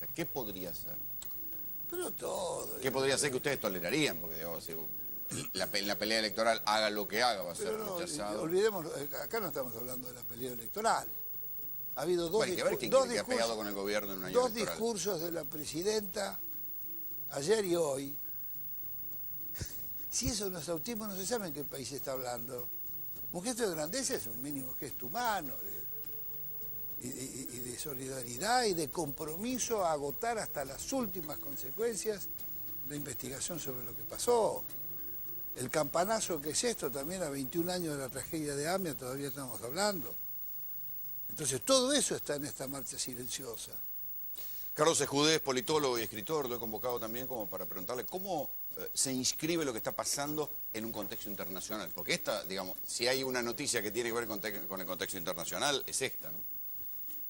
esa? ¿Qué podría ser? Pero todo. ¿Qué podría ser que ustedes tolerarían? Porque digamos, si en la pelea electoral haga lo que haga, va a ser rechazado. Olvidemos, acá no estamos hablando de la pelea electoral. Ha habido dos, Bueno, hay que ver quién quiere que ha pegado con el gobierno en un año dos electoral. discursos de la presidenta ayer y hoy. Si eso no es autismo, no se sabe en qué país se está hablando. Un gesto de grandeza es un mínimo gesto humano, y de solidaridad y de compromiso a agotar hasta las últimas consecuencias la investigación sobre lo que pasó. El campanazo que es esto, también a 21 años de la tragedia de AMIA todavía estamos hablando. Entonces todo eso está en esta marcha silenciosa. Carlos Escudé, politólogo y escritor, lo he convocado también como para preguntarle cómo se inscribe lo que está pasando en un contexto internacional. Porque esta, digamos, si hay una noticia que tiene que ver con el contexto internacional, es esta, ¿no?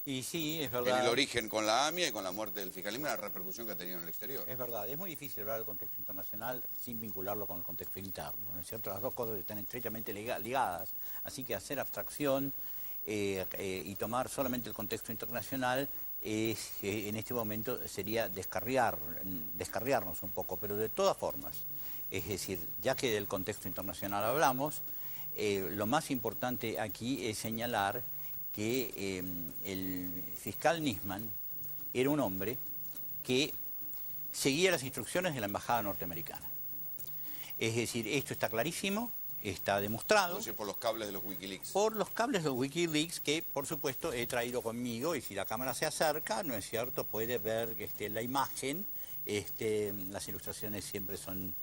Y sí, es verdad. En el origen con la AMIA y con la muerte del fiscal Lima, la repercusión que ha tenido en el exterior. Es verdad, es muy difícil hablar del contexto internacional sin vincularlo con el contexto interno, ¿no es cierto? Las dos cosas están estrechamente ligadas, así que hacer abstracción y tomar solamente el contexto internacional en este momento sería descarriarnos un poco, pero de todas formas, es decir, ya que del contexto internacional hablamos, lo más importante aquí es señalar que el fiscal Nisman era un hombre que seguía las instrucciones de la embajada norteamericana. Es decir, esto está clarísimo, está demostrado. Entonces, por los cables de los Wikileaks. Por los cables de los Wikileaks que, por supuesto, he traído conmigo, y si la cámara se acerca, ¿no es cierto?, puede ver la imagen. Las ilustraciones siempre son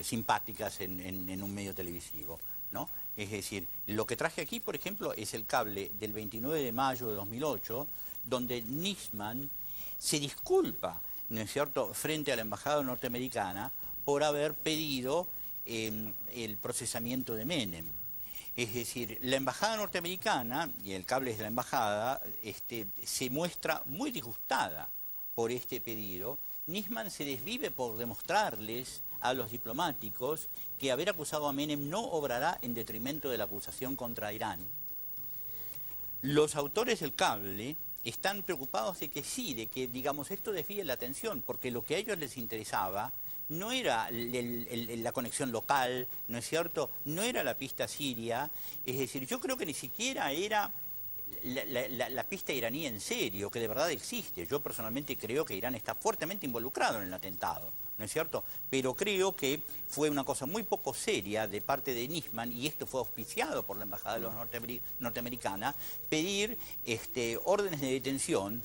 simpáticas en un medio televisivo, ¿no? Es decir, lo que traje aquí, por ejemplo, es el cable del 29 de mayo de 2008, donde Nisman se disculpa, ¿no es cierto?, frente a la embajada norteamericana por haber pedido el procesamiento de Menem. Es decir, la embajada norteamericana, y el cable es de la embajada, se muestra muy disgustada por este pedido. Nisman se desvive por demostrarles a los diplomáticos que haber acusado a Menem no obrará en detrimento de la acusación contra Irán. Los autores del cable están preocupados de que sí, de que, digamos, esto desvíe la atención, porque lo que a ellos les interesaba no era la conexión local, ¿no es cierto?, no era la pista siria. Es decir, yo creo que ni siquiera era la pista iraní en serio, que de verdad existe. Yo personalmente creo que Irán está fuertemente involucrado en el atentado, ¿no es cierto? Pero creo que fue una cosa muy poco seria de parte de Nisman, y esto fue auspiciado por la embajada norteamericana, pedir órdenes de detención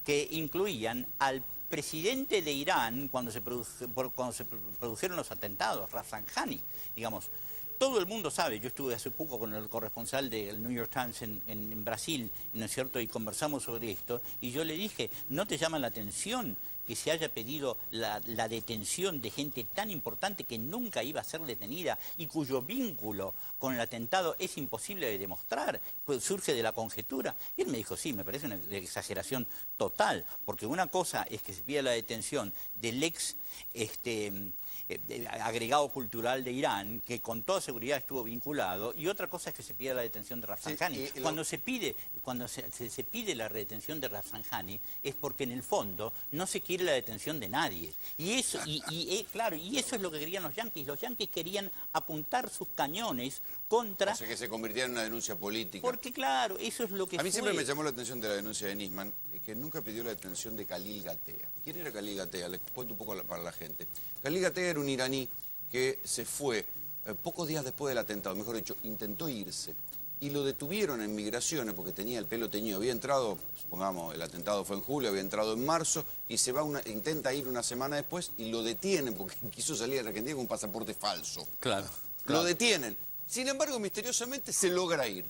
que incluían al presidente de Irán cuando se produjeron los atentados, Rafsanjani, digamos. Todo el mundo sabe, yo estuve hace poco con el corresponsal del New York Times en Brasil, ¿no es cierto?, y conversamos sobre esto, y yo le dije, ¿no te llama la atención que se haya pedido la detención de gente tan importante que nunca iba a ser detenida y cuyo vínculo con el atentado es imposible de demostrar, pues surge de la conjetura? Y él me dijo, sí, me parece una exageración total, porque una cosa es que se pida la detención del ex agregado cultural de Irán, que con toda seguridad estuvo vinculado, y otra cosa es que se pida la detención de Rafsanjani. Sí, cuando se pide la retención de Rafsanjani es porque en el fondo no se quiere la detención de nadie. Y eso, claro, y eso es lo que querían los yanquis. Los yanquis querían apuntar sus cañones contra... O sea, que se convirtiera en una denuncia política. Porque claro, eso es lo que A mí siempre me llamó la atención de la denuncia de Nisman, que nunca pidió la detención de Khalil Gatea. ¿Quién era Khalil Gatea? Les cuento un poco para la gente. Khalil Gatea era un iraní que se fue pocos días después del atentado, mejor dicho, intentó irse, y lo detuvieron en migraciones porque tenía el pelo teñido. Había entrado, supongamos, el atentado fue en julio, había entrado en marzo, y se va intenta ir una semana después y lo detienen porque quiso salir de la Argentina con un pasaporte falso. Claro. Lo detienen. Sin embargo, misteriosamente se logra ir.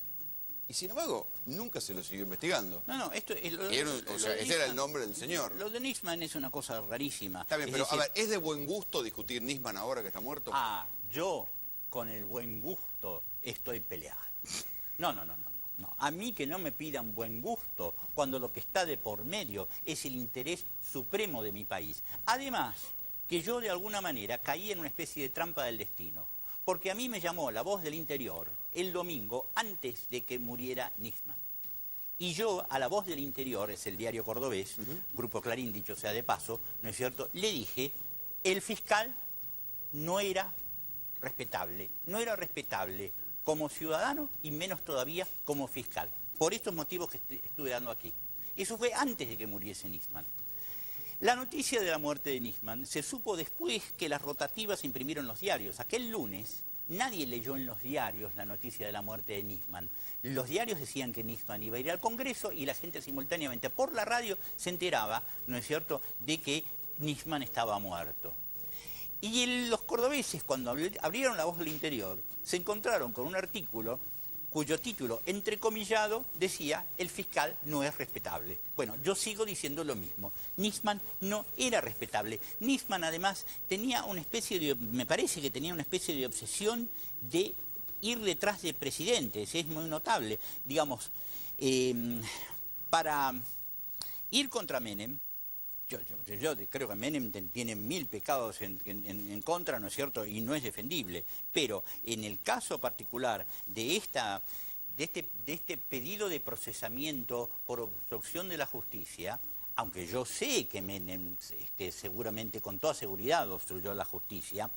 Y sin embargo, nunca se lo siguió investigando. No, esto es... ese era el nombre del señor. Lo de Nisman es una cosa rarísima. Está bien, pero a ver, ¿es de buen gusto discutir Nisman ahora que está muerto? Ah, yo con el buen gusto estoy peleado. No. A mí que no me pidan buen gusto cuando lo que está de por medio es el interés supremo de mi país. Además, que yo de alguna manera caí en una especie de trampa del destino. Porque a mí me llamó la voz del interior el domingo antes de que muriera Nisman. Y yo, a La Voz del Interior, es el diario cordobés, Grupo Clarín, dicho sea de paso, ¿no es cierto?, le dije, el fiscal no era respetable como ciudadano y menos todavía como fiscal. Por estos motivos que estuve dando aquí. Eso fue antes de que muriese Nisman. La noticia de la muerte de Nisman se supo después que las rotativas se imprimieron en los diarios. Aquel lunes nadie leyó en los diarios la noticia de la muerte de Nisman. Los diarios decían que Nisman iba a ir al Congreso y la gente simultáneamente por la radio se enteraba, ¿no es cierto?, de que Nisman estaba muerto. Y los cordobeses, cuando abrieron La Voz del Interior, se encontraron con un artículo cuyo título, entrecomillado, decía, el fiscal no es respetable. Bueno, yo sigo diciendo lo mismo. Nisman no era respetable. Nisman, además, tenía una especie de, me parece que tenía una especie de obsesión de ir detrás de presidentes. Es muy notable. Digamos, para ir contra Menem, yo creo que Menem tiene 1000 pecados en contra, ¿no es cierto?, y no es defendible. Pero en el caso particular de este pedido de procesamiento por obstrucción de la justicia, aunque yo sé que Menem seguramente con toda seguridad obstruyó la justicia,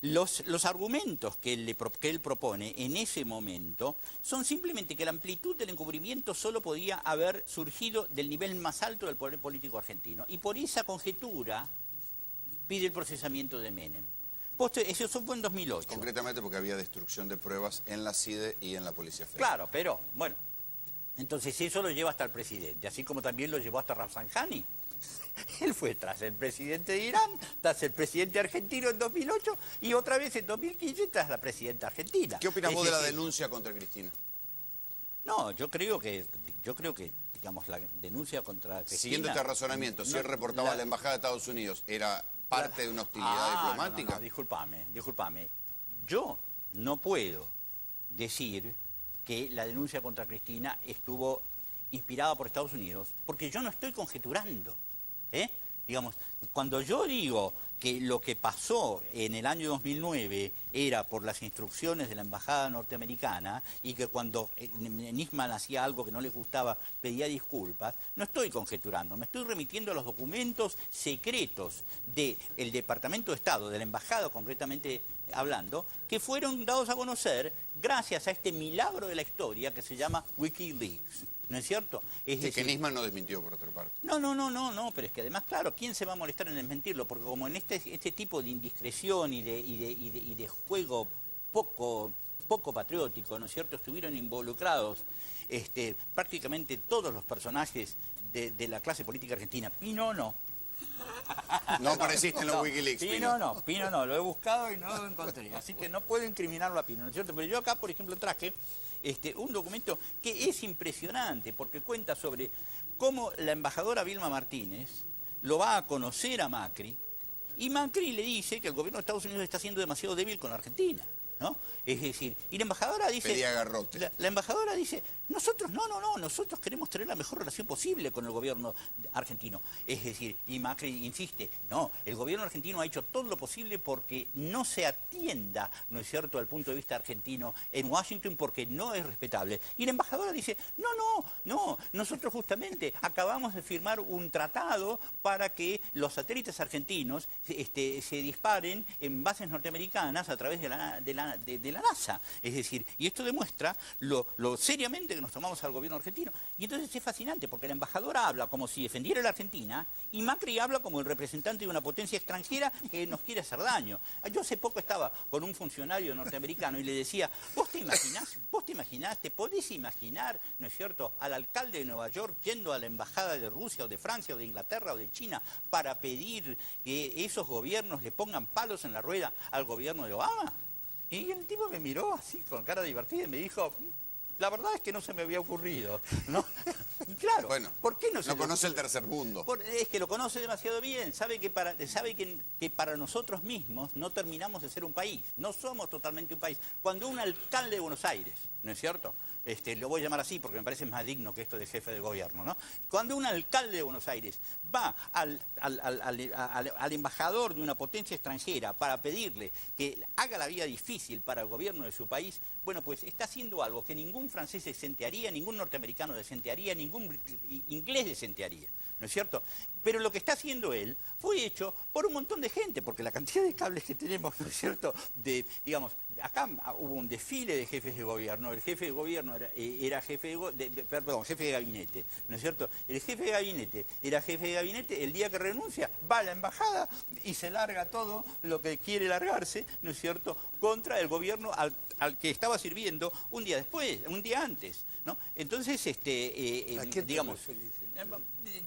los argumentos que él propone en ese momento son simplemente que la amplitud del encubrimiento solo podía haber surgido del nivel más alto del poder político argentino. Y por esa conjetura pide el procesamiento de Menem. Eso fue en 2008. Concretamente porque había destrucción de pruebas en la CIDE y en la Policía Federal. Claro, pero, bueno, entonces eso lo lleva hasta el presidente, así como también lo llevó hasta Rafsanjani. Él fue tras el presidente de Irán, tras el presidente argentino en 2008 y otra vez en 2015 tras la presidenta argentina. ¿Qué opinas vos de la denuncia contra Cristina? No, yo creo que digamos, la denuncia contra Cristina... Siguiendo este razonamiento, si él reportaba a la Embajada de Estados Unidos, ¿era parte de una hostilidad diplomática? No, discúlpame. Yo no puedo decir que la denuncia contra Cristina estuvo inspirada por Estados Unidos, porque yo no estoy conjeturando. Digamos, cuando yo digo que lo que pasó en el año 2009 era por las instrucciones de la embajada norteamericana y que cuando Nisman hacía algo que no le gustaba pedía disculpas, no estoy conjeturando, me estoy remitiendo a los documentos secretos del Departamento de Estado, de la embajada concretamente hablando, que fueron dados a conocer gracias a este milagro de la historia que se llama WikiLeaks. ¿No es cierto? Es decir, que Nisman no desmintió, por otra parte. No, pero es que además, claro, ¿quién se va a molestar en desmentirlo? Porque como en este tipo de indiscreción y de juego poco patriótico, ¿no es cierto?, estuvieron involucrados prácticamente todos los personajes de la clase política argentina. Pino no. No apareciste en los Wikileaks, Pino no, lo he buscado y no lo encontré. Así que no puedo incriminarlo a Pino, ¿no es cierto? Pero yo acá, por ejemplo, traje un documento que es impresionante porque cuenta sobre cómo la embajadora Vilma Martínez lo va a conocer a Macri y Macri le dice que el gobierno de Estados Unidos está siendo demasiado débil con Argentina, ¿no? Es decir, y la embajadora dice... Pedía garrote. La embajadora dice, nosotros nosotros queremos tener la mejor relación posible con el gobierno argentino. Es decir, y Macri insiste, no, el gobierno argentino ha hecho todo lo posible porque no se atienda, ¿no es cierto?, al punto de vista argentino en Washington porque no es respetable. Y la embajadora dice, no, nosotros justamente acabamos de firmar un tratado para que los satélites argentinos se disparen en bases norteamericanas a través de la NASA. Es decir, y esto demuestra lo seriamente que nos tomamos al gobierno argentino. Y entonces es fascinante, porque la embajadora habla como si defendiera a la Argentina y Macri habla como el representante de una potencia extranjera que nos quiere hacer daño. Yo hace poco estaba con un funcionario norteamericano y le decía, ¿vos te imaginás, te podés imaginar, ¿no es cierto?, al alcalde de Nueva York yendo a la embajada de Rusia o de Francia o de Inglaterra o de China para pedir que esos gobiernos le pongan palos en la rueda al gobierno de Obama? Y el tipo me miró así con cara divertida y me dijo, la verdad es que no se me había ocurrido, ¿no? Y claro, bueno, ¿por qué no se no conoce el tercer mundo? Es que lo conoce demasiado bien, sabe que para nosotros mismos no terminamos de ser un país, no somos totalmente un país. Cuando un alcalde de Buenos Aires ¿no es cierto? Lo voy a llamar así porque me parece más digno que esto de jefe de gobierno, ¿no? Cuando un alcalde de Buenos Aires va al embajador de una potencia extranjera para pedirle que haga la vida difícil para el gobierno de su país, bueno, pues está haciendo algo que ningún francés decente haría, ningún norteamericano decente haría, ningún inglés decente haría, ¿no es cierto? Pero lo que está haciendo él fue hecho por un montón de gente, porque la cantidad de cables que tenemos, ¿no es cierto?, digamos, acá hubo un desfile de jefes de gobierno, el jefe de gobierno era jefe jefe de gabinete, ¿no es cierto? El jefe de gabinete era jefe de gabinete, el día que renuncia va a la embajada y se larga todo lo que quiere largarse, ¿no es cierto?, contra el gobierno al que estaba sirviendo un día después, un día antes, ¿no? Entonces, ¿A quién digamos, te referís?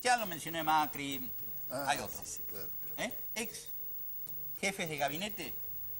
ya lo mencioné Macri, hay otro. Sí, claro. Ex jefes de gabinete,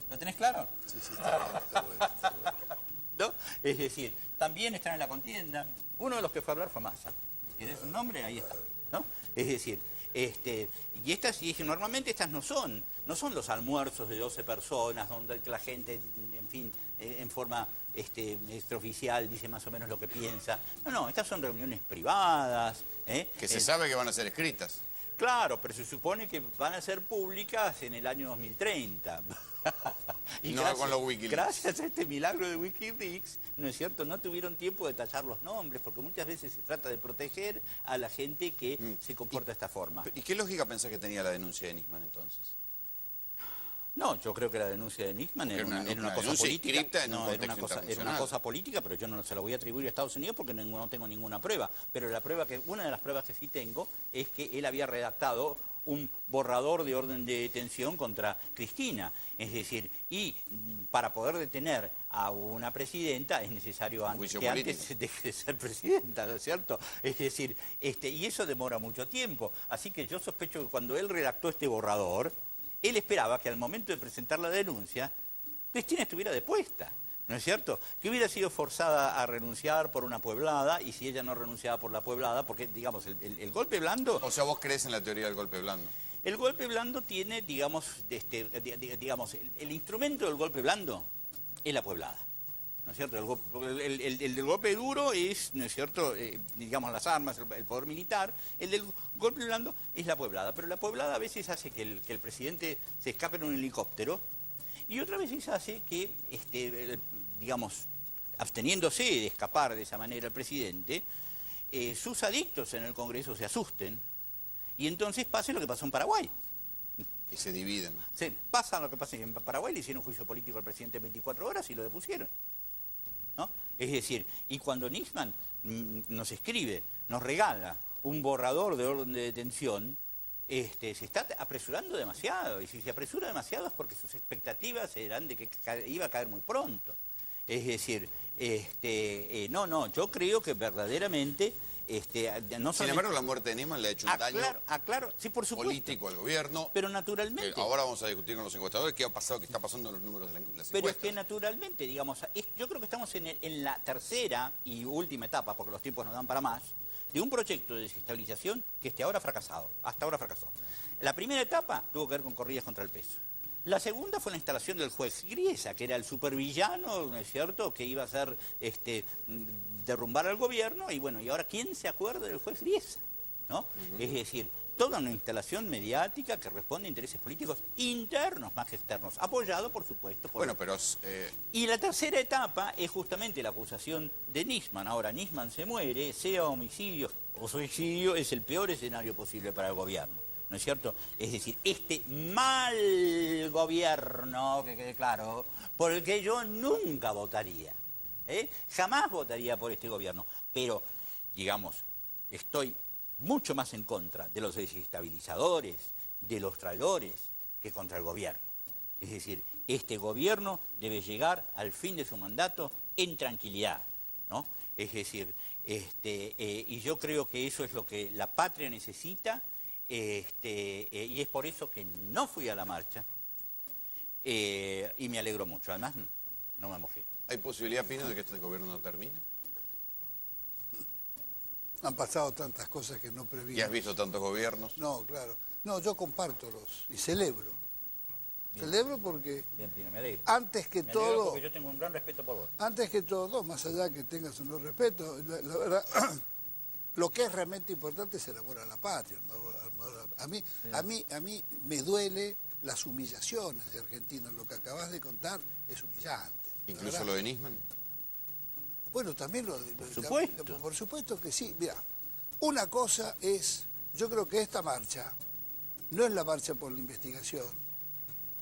¿lo tenés claro? Sí, está bueno, está bueno. ¿No? Es decir, también están en la contienda. Uno de los que fue a hablar fue Massa. ¿Quieres un nombre? Ahí está, ¿no? Es decir, y normalmente estas no son los almuerzos de 12 personas donde la gente, en fin, en forma extraoficial dice más o menos lo que piensa. No, estas son reuniones privadas. Que se sabe que van a ser escritas. Claro, pero se supone que van a ser públicas en el año 2030. Y no con los Wikileaks. Gracias a este milagro de Wikileaks, ¿no es cierto?, no tuvieron tiempo de tachar los nombres, porque muchas veces se trata de proteger a la gente que se comporta de esta forma. ¿Y qué lógica pensás que tenía la denuncia de Nisman entonces? No, yo creo que la denuncia de Nisman era una cosa política. No, era una cosa política, pero yo no se la voy a atribuir a Estados Unidos porque no tengo ninguna prueba. Pero una de las pruebas que sí tengo es que él había redactado un borrador de orden de detención contra Cristina. Es decir, y para poder detener a una presidenta es necesario antes deje de ser presidenta, ¿no es cierto? Es decir, y eso demora mucho tiempo. Así que yo sospecho que cuando él redactó este borrador, él esperaba que al momento de presentar la denuncia, Cristina estuviera depuesta, ¿no es cierto? Que hubiera sido forzada a renunciar por una pueblada, y si ella no renunciaba por la pueblada, porque, digamos, el golpe blando... O sea, vos crees en la teoría del golpe blando. El golpe blando tiene, digamos, el instrumento del golpe blando es la pueblada, ¿no es cierto? El del golpe duro es, ¿no es cierto?, digamos, las armas, el poder militar. El del golpe blando es la pueblada. Pero la pueblada a veces hace que el presidente se escape en un helicóptero y otras veces hace que, digamos, absteniéndose de escapar de esa manera el presidente, sus adictos en el Congreso se asusten y entonces pase lo que pasó en Paraguay. Y se dividen. Sí, pasa lo que pasa en Paraguay, le hicieron juicio político al presidente en 24 horas y lo depusieron, ¿no? Es decir, y cuando Nisman nos escribe, nos regala un borrador de orden de detención, se está apresurando demasiado. Y si se apresura demasiado es porque sus expectativas eran de que iba a caer muy pronto. Es decir, yo creo que verdaderamente... Sin embargo, la muerte de Nisman le ha hecho un daño sí, por supuesto, político al gobierno. Pero naturalmente... Ahora vamos a discutir con los encuestadores qué ha pasado, qué está pasando en los números de las encuestas. Pero es que naturalmente, digamos, yo creo que estamos en la tercera y última etapa, porque los tiempos no dan para más, de un proyecto de desestabilización que hasta ahora fracasó. La primera etapa tuvo que ver con corridas contra el peso. La segunda fue la instalación del juez Griesa, que era el supervillano, ¿no es cierto?, que iba a hacer derrumbar al gobierno, y bueno, y ahora ¿quién se acuerda del juez Griesa?, ¿no? Es decir, toda una instalación mediática que responde a intereses políticos internos más que externos, apoyado, por supuesto, por... Bueno, pero... Y la tercera etapa es justamente la acusación de Nisman. Ahora, Nisman se muere, sea homicidio o suicidio, es el peor escenario posible para el gobierno, ¿no es cierto? Es decir, este mal gobierno, que quede claro, por el que yo nunca votaría, jamás votaría por este gobierno, pero, digamos, estoy mucho más en contra de los desestabilizadores, de los traidores, que contra el gobierno. Es decir, este gobierno debe llegar al fin de su mandato en tranquilidad, ¿no? Es decir, y yo creo que eso es lo que la patria necesita, y es por eso que no fui a la marcha, y me alegro mucho. Además, no me mojé. ¿Hay posibilidad, Pino, de que este gobierno no termine? Han pasado tantas cosas que no preví. ¿Y has visto tantos gobiernos? No, claro. No, yo comparto y celebro Celebro porque Bien, Pino, me alegro. antes que Me alegro todo... porque yo tengo un gran respeto por vos. Antes que todo, más allá que tengas un no respeto, la verdad, lo que es realmente importante es el amor a la patria. A mí me duele las humillaciones de Argentina. Lo que acabas de contar es humillante. ¿Incluso lo de Nisman? Bueno, también por supuesto que sí. Mira, una cosa es, yo creo que esta marcha no es la marcha por la investigación,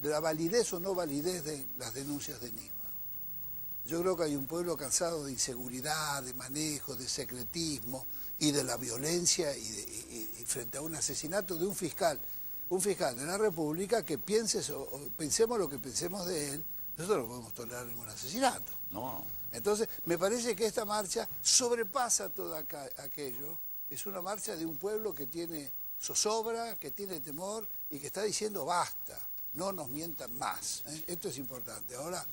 de la validez o no validez de las denuncias de Nisman. Yo creo que hay un pueblo cansado de inseguridad, de manejo, de secretismo y de la violencia y frente a un asesinato de un fiscal de la República que pensemos lo que pensemos de él, nosotros no podemos tolerar ningún asesinato. No. Entonces, me parece que esta marcha sobrepasa todo aquello. Es una marcha de un pueblo que tiene zozobra, que tiene temor y que está diciendo basta, no nos mientan más. Esto es importante. Ahora,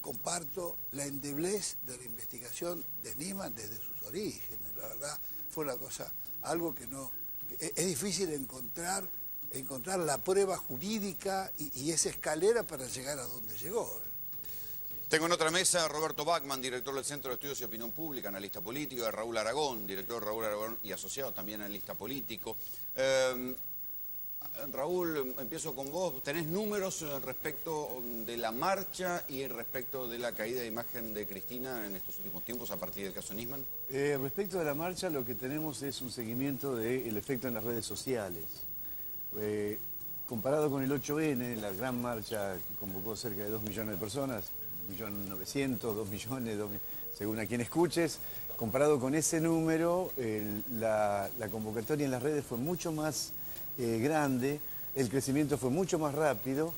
comparto la endeblez de la investigación de Nisman desde sus orígenes. La verdad, fue una cosa, algo que no... Es difícil encontrar la prueba jurídica y esa escalera para llegar a donde llegó. Tengo en otra mesa a Roberto Bachman, director del Centro de Estudios y Opinión Pública, analista político, a Raúl Aragón, director de Raúl Aragón y asociado, también analista político. Raúl, empiezo con vos. ¿Tenés números respecto de la marcha y respecto de la caída de imagen de Cristina en estos últimos tiempos a partir del caso Nisman? Respecto de la marcha, lo que tenemos es un seguimiento del efecto en las redes sociales. Comparado con el 8N, la gran marcha que convocó cerca de 2 millones de personas, 1.900.000, 2 millones, según a quien escuches, comparado con ese número, la convocatoria en las redes fue mucho más grande, el crecimiento fue mucho más rápido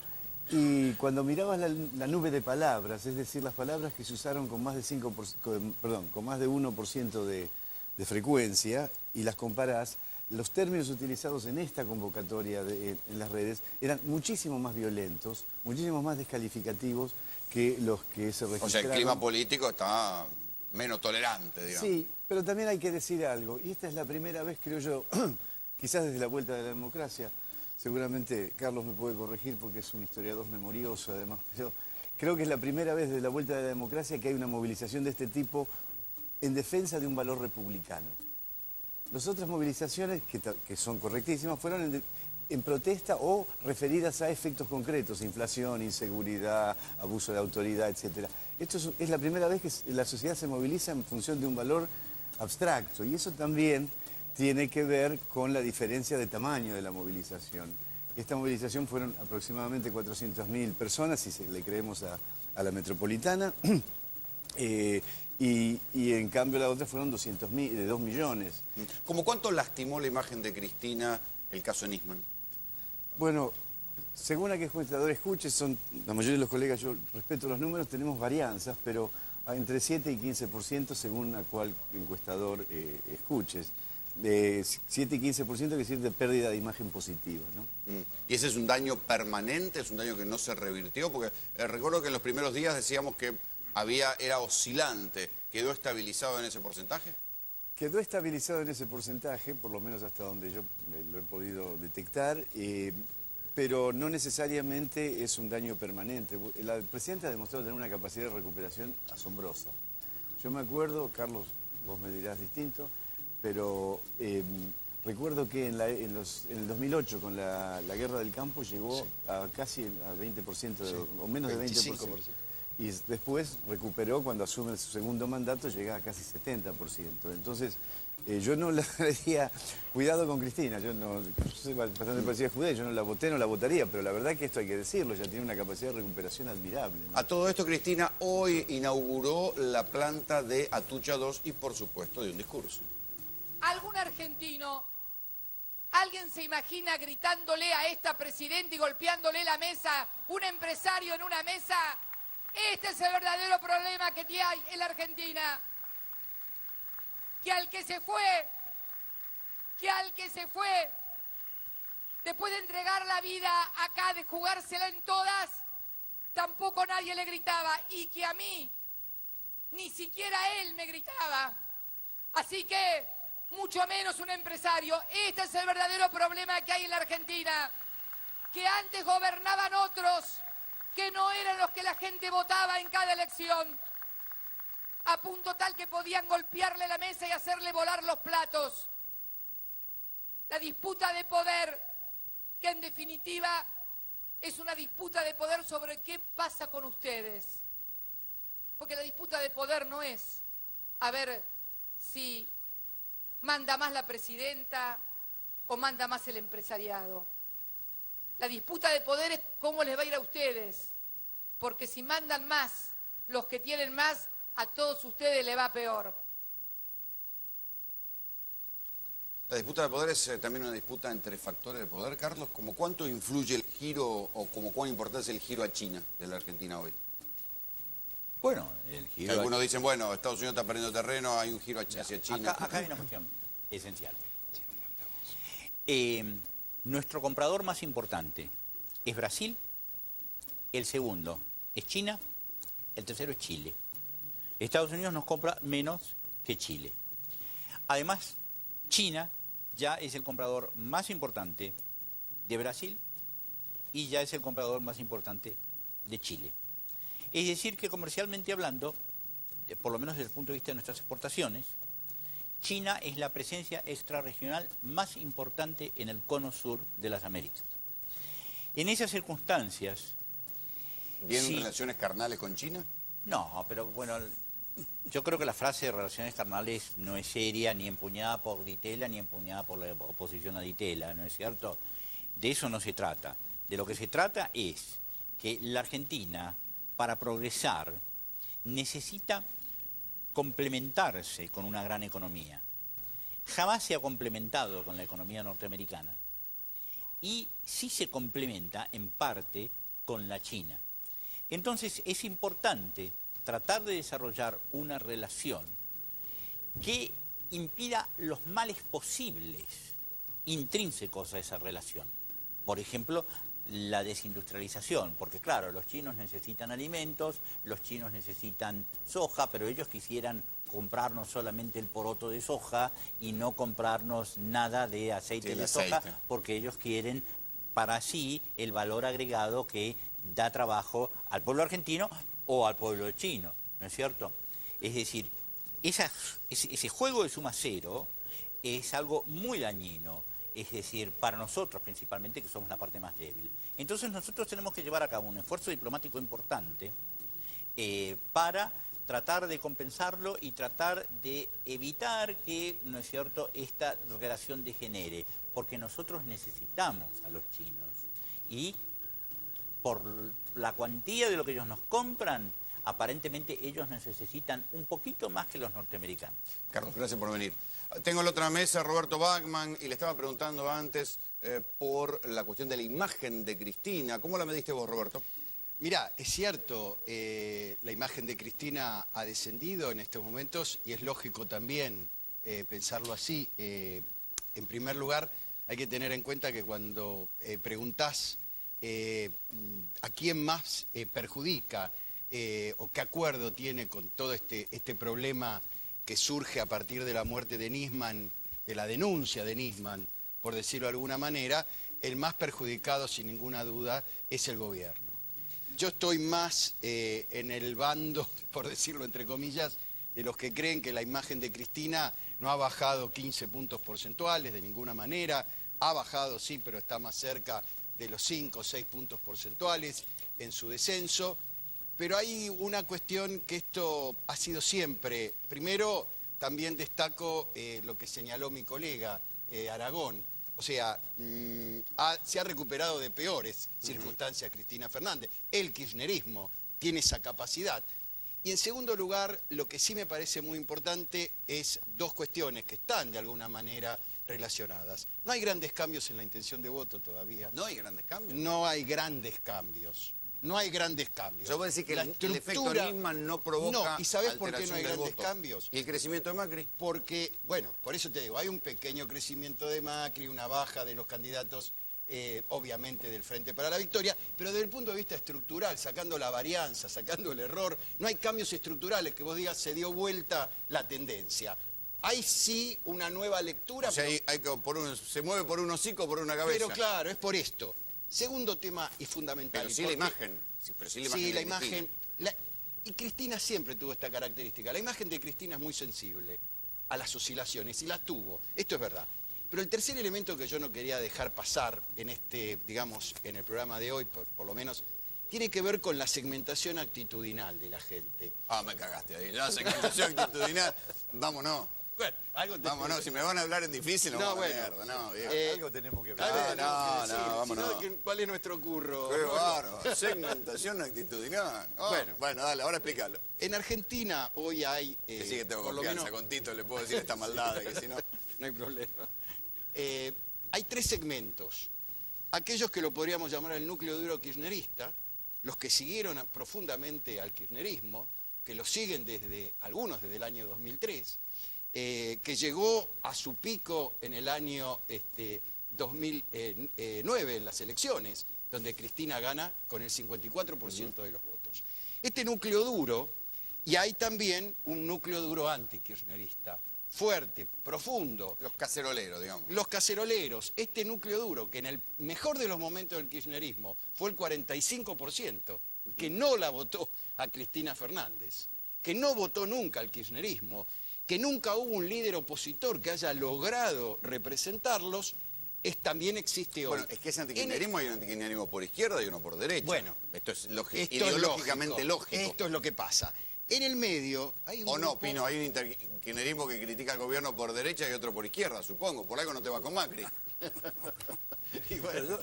y cuando mirabas la nube de palabras, es decir, las palabras que se usaron con más de 1% de frecuencia y las comparás, los términos utilizados en esta convocatoria en las redes eran muchísimo más violentos, muchísimo más descalificativos que los que se registraron. O sea, el clima político está menos tolerante, digamos. Sí, pero también hay que decir algo, y esta es la primera vez, creo yo, quizás desde la vuelta de la democracia, seguramente Carlos me puede corregir porque es un historiador memorioso además, pero creo que es la primera vez desde la vuelta de la democracia que hay una movilización de este tipo en defensa de un valor republicano. Las otras movilizaciones, que son correctísimas, fueron en protesta o referidas a efectos concretos, inflación, inseguridad, abuso de autoridad, etc. Esto es la primera vez que la sociedad se moviliza en función de un valor abstracto y eso también tiene que ver con la diferencia de tamaño de la movilización. Esta movilización fueron aproximadamente 400.000 personas, si le creemos a la metropolitana, y en cambio la otra fueron 200.000, de 2 millones. ¿Cómo cuánto lastimó la imagen de Cristina el caso Nisman? Bueno, según a qué encuestador escuches, la mayoría de los colegas, yo respeto los números, tenemos varianzas, pero entre 7 y 15% según a cuál encuestador escuches. De 7 y 15% quiere decir de pérdida de imagen positiva, ¿no? ¿Y ese es un daño permanente? ¿Es un daño que no se revirtió? Porque recuerdo que en los primeros días decíamos que era oscilante. ¿Quedó estabilizado en ese porcentaje? Quedó estabilizado en ese porcentaje, por lo menos hasta donde yo lo he podido detectar, pero no necesariamente es un daño permanente. La presidenta ha demostrado tener una capacidad de recuperación asombrosa. Yo me acuerdo, Carlos, vos me dirás distinto, pero recuerdo que en el 2008 con la guerra del campo llegó a casi a 20%, o menos de 20%. Y después recuperó, cuando asume su segundo mandato, llega a casi 70%. Entonces, yo no le daría cuidado con Cristina. Yo soy bastante parecida a Judé, yo no la voté, no la votaría, pero la verdad que esto hay que decirlo, ya tiene una capacidad de recuperación admirable, ¿no? A todo esto, Cristina hoy inauguró la planta de Atucha 2 y, por supuesto, dio un discurso. ¿Algún argentino, alguien se imagina gritándole a esta presidenta y golpeándole la mesa, un empresario en una mesa? Este es el verdadero problema que hay en la Argentina. Que al que se fue, después de entregar la vida acá, de jugársela en todas, tampoco nadie le gritaba. Y que a mí, ni siquiera él me gritaba. Así que, mucho menos un empresario. Este es el verdadero problema que hay en la Argentina. que antes gobernaban otros, que no eran los que la gente votaba en cada elección, a punto tal que podían golpearle la mesa y hacerle volar los platos. La disputa de poder, que en definitiva es una disputa de poder sobre qué pasa con ustedes. Porque la disputa de poder no es a ver si manda más la presidenta o manda más el empresariado. La disputa de poder es cómo les va a ir a ustedes. Porque si mandan más los que tienen más, a todos ustedes les va peor. La disputa de poder es también una disputa entre factores de poder, Carlos. ¿Cómo cuánto influye el giro o como cuán importante es el giro a China de la Argentina hoy? Bueno, el giro... Algunos dicen, bueno, Estados Unidos está perdiendo terreno, hay un giro hacia China. Acá hay una cuestión esencial. Nuestro comprador más importante es Brasil, el segundo es China, el tercero es Chile. Estados Unidos nos compra menos que Chile. Además, China ya es el comprador más importante de Brasil y ya es el comprador más importante de Chile. Es decir que comercialmente hablando, por lo menos desde el punto de vista de nuestras exportaciones, China es la presencia extrarregional más importante en el cono sur de las Américas. En esas circunstancias... ¿Tienen sí, relaciones carnales con China? No, pero bueno, yo creo que la frase de relaciones carnales no es seria, ni empuñada por Ditela, ni empuñada por la oposición a Ditela, ¿no es cierto? De eso no se trata. De lo que se trata es que la Argentina, para progresar, necesita complementarse con una gran economía. Jamás se ha complementado con la economía norteamericana y sí se complementa en parte con la China. Entonces es importante tratar de desarrollar una relación que impida los males posibles intrínsecos a esa relación. Por ejemplo, la desindustrialización, porque claro, los chinos necesitan alimentos, los chinos necesitan soja, pero ellos quisieran comprarnos solamente el poroto de soja y no comprarnos nada de aceite de soja, porque ellos quieren para sí el valor agregado que da trabajo al pueblo argentino o al pueblo chino, ¿no es cierto? Es decir, ese juego de suma cero es algo muy dañino, es decir, para nosotros principalmente, que somos la parte más débil. Entonces nosotros tenemos que llevar a cabo un esfuerzo diplomático importante para tratar de compensarlo y tratar de evitar que, ¿no es cierto?, esta relación degenere, porque nosotros necesitamos a los chinos y por la cuantía de lo que ellos nos compran, aparentemente ellos necesitan un poquito más que los norteamericanos. Carlos, gracias por venir. Tengo en la otra mesa a Roberto Bachmann y le estaba preguntando antes por la cuestión de la imagen de Cristina. ¿Cómo la mediste vos, Roberto? Mirá, es cierto, la imagen de Cristina ha descendido en estos momentos y es lógico también pensarlo así. En primer lugar, hay que tener en cuenta que cuando preguntás a quién más perjudica o qué acuerdo tiene con todo este problema que surge a partir de la muerte de Nisman, de la denuncia de Nisman, por decirlo de alguna manera, el más perjudicado sin ninguna duda es el gobierno. Yo estoy más en el bando, por decirlo entre comillas, de los que creen que la imagen de Cristina no ha bajado 15 puntos porcentuales de ninguna manera, ha bajado sí, pero está más cerca de los 5 o 6 puntos porcentuales en su descenso. Pero hay una cuestión que esto ha sido siempre. Primero, también destaco lo que señaló mi colega Aragón. O sea, se ha recuperado de peores circunstancias Cristina Fernández. El kirchnerismo tiene esa capacidad. Y en segundo lugar, lo que sí me parece muy importante es dos cuestiones que están de alguna manera relacionadas. No hay grandes cambios en la intención de voto todavía. ¿No hay grandes cambios? No hay grandes cambios. No hay grandes cambios. Yo voy a decir que el efecto Nisman no provoca. No, ¿y sabés por qué no hay grandes cambios? ¿Y el crecimiento de Macri? Porque, bueno, por eso te digo, hay un pequeño crecimiento de Macri, una baja de los candidatos, obviamente, del Frente para la Victoria, pero desde el punto de vista estructural, sacando la varianza, sacando el error, no hay cambios estructurales que vos digas se dio vuelta la tendencia. Hay sí una nueva lectura. O sea, pero, se mueve por un hocico o por una cabeza. Pero claro, es por esto. Segundo tema y fundamental. Pero y sí la porque- imagen. Sí, pero sí la imagen. Sí, de la Cristina. imagen. Y Cristina siempre tuvo esta característica. La imagen de Cristina es muy sensible a las oscilaciones, y las tuvo. Esto es verdad. Pero el tercer elemento que yo no quería dejar pasar en este, digamos, en el programa de hoy, por lo menos, tiene que ver con la segmentación actitudinal de la gente. Ah, me cagaste ahí. La segmentación actitudinal. Vámonos. Bueno, algo te Vámonos. Si me van a hablar en difícil, no, No, vamos a bueno. mierda. No, viejo. Algo tenemos que ver. Algo Ah, tenemos no, que decir, no, si vámonos. ¿cuál es nuestro curro? Qué bárbaro. Segmentación actitudinal. Oh, bueno, dale, ahora explícalo. En Argentina hoy hay... Que sí que tengo por lo confianza menos- con Tito, le puedo decir esta maldad, de que si no... No hay problema. Hay tres segmentos. Aquellos que lo podríamos llamar el núcleo duro kirchnerista, los que siguieron profundamente al kirchnerismo, que lo siguen algunos desde el año 2003, que llegó a su pico en el año 2009 en las elecciones, donde Cristina gana con el 54% de los votos. Este núcleo duro, y hay también un núcleo duro anti-kirchnerista, fuerte, profundo. Los caceroleros, digamos. Los caceroleros, este núcleo duro, que en el mejor de los momentos del kirchnerismo fue el 45%, que no la votó a Cristina Fernández, que no votó nunca al kirchnerismo, que nunca hubo un líder opositor que haya logrado representarlos, también existe hoy. Bueno, es que ese antikirchnerismo hay un antikirchnerismo por izquierda y uno por derecha. Bueno, esto es Esto ideológicamente es lógico. Esto es lo que pasa. En el medio hay un O no, grupo- Pino, hay un antikirchnerismo que critica al gobierno por derecha y otro por izquierda, supongo. Por algo no te vas con Macri. Y bueno,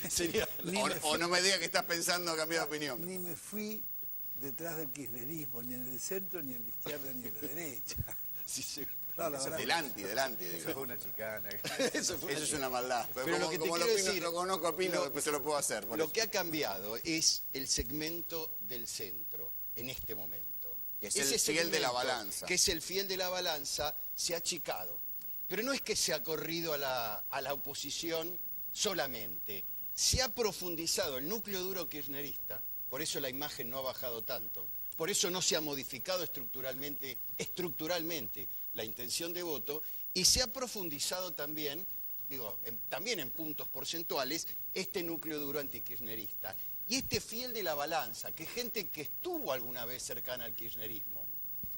sería- O no me digas que estás pensando cambiar de opinión. Ni me fui detrás del kirchnerismo, ni en el centro, ni en la izquierda, ni en la derecha. sí, sí. No, la verdad. Delante, Eso digo. fue una chicana. Eso fue Eso es una maldad. Pero lo que te como quiero Pino, decir- lo conozco a Pino, lo- después se lo puedo hacer. por Lo eso. que ha cambiado es el segmento del centro en este momento. Que es el fiel de la balanza. Que es el fiel de la balanza, se ha achicado. Pero no es que se ha corrido a la oposición solamente. Se ha profundizado el núcleo duro kirchnerista, por eso la imagen no ha bajado tanto, por eso no se ha modificado estructuralmente la intención de voto, y se ha profundizado también, también en puntos porcentuales, este núcleo duro antikirchnerista. Y este fiel de la balanza, que es gente que estuvo alguna vez cercana al kirchnerismo,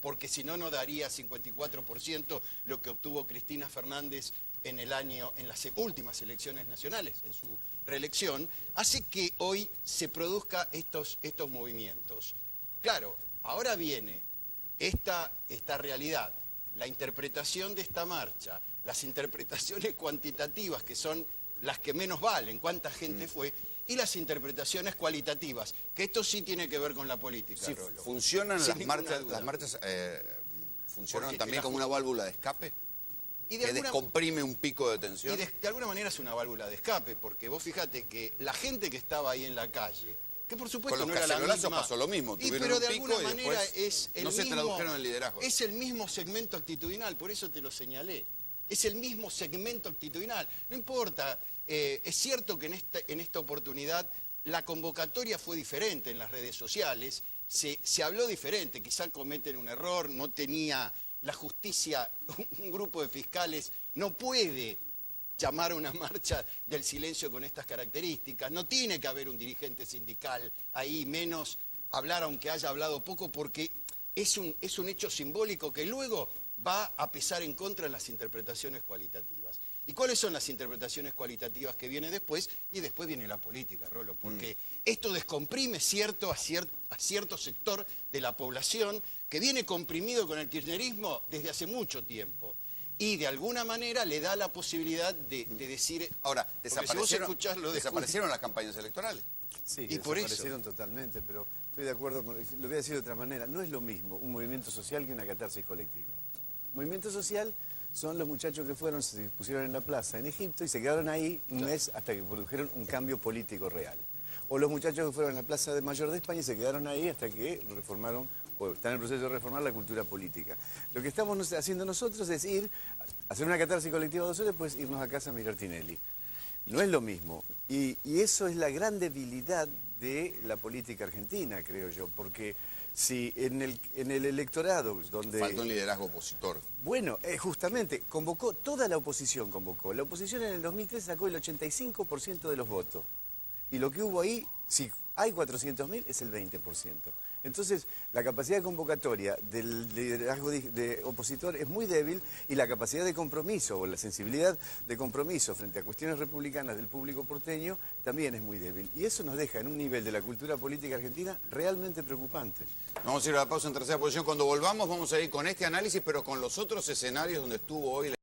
porque si no, no daría 54% lo que obtuvo Cristina Fernández en las últimas elecciones nacionales, en su reelección, hace que hoy se produzcan estos movimientos. Claro, ahora viene esta realidad, la interpretación de esta marcha, las interpretaciones cuantitativas, que son las que menos valen, cuánta gente fue, y las interpretaciones cualitativas, que esto sí tiene que ver con la política, Sí, Rolo. ¿funcionan Sin las ninguna marchas? duda. ¿Las marchas funcionan Porque también la como ju- una válvula de escape? Y de ¿Que alguna- descomprime un pico de tensión? Y de alguna manera es una válvula de escape, porque vos fíjate que la gente que estaba ahí en la calle, que por supuesto Con los no era la cacerolazos misma... pasó lo mismo, Y, tuvieron pero un de pico alguna y manera después es el no se mismo... tradujeron en liderazgo. Es el mismo segmento actitudinal, por eso te lo señalé. Es el mismo segmento actitudinal. No importa, es cierto que en esta oportunidad la convocatoria fue diferente en las redes sociales, se habló diferente, quizá cometen un error, no tenía la justicia, un grupo de fiscales no puede llamar a una marcha del silencio con estas características, no tiene que haber un dirigente sindical ahí, menos hablar aunque haya hablado poco, porque es un hecho simbólico que luego va a pesar en contra en las interpretaciones cualitativas. ¿Y cuáles son las interpretaciones cualitativas que vienen después? Y después viene la política, Rolo, porque esto descomprime a cierto sector de la población que viene comprimido con el kirchnerismo desde hace mucho tiempo. Y de alguna manera le da la posibilidad de decir... Ahora, porque si vos escuchás lo de desaparecieron las campañas electorales. Sí, Y por eso. desaparecieron totalmente, pero estoy de acuerdo con... Lo voy a decir de otra manera. No es lo mismo un movimiento social que una catarsis colectiva. Movimiento social son los muchachos que fueron, se pusieron en la plaza en Egipto y se quedaron ahí un mes hasta que produjeron un cambio político real. O los muchachos que fueron en la Plaza de Mayor de España y se quedaron ahí hasta que reformaron, o están en el proceso de reformar la cultura política. Lo que estamos haciendo nosotros es ir, hacer una catarsis colectiva 2 horas, después irnos a casa a mirar Tinelli. No es lo mismo. Y eso es la gran debilidad de la política argentina, creo yo, porque si en el electorado donde... Falta un liderazgo opositor. Bueno, justamente, convocó, toda la oposición convocó. La oposición en el 2003 sacó el 85% de los votos. Y lo que hubo ahí, si hay 400.000, es el 20%. Entonces, la capacidad de convocatoria del liderazgo de opositor es muy débil y la capacidad de compromiso o la sensibilidad de compromiso frente a cuestiones republicanas del público porteño también es muy débil. Y eso nos deja en un nivel de la cultura política argentina realmente preocupante. Vamos a ir a la pausa en tercera posición. Cuando volvamos vamos a ir con este análisis, pero con los otros escenarios donde estuvo hoy la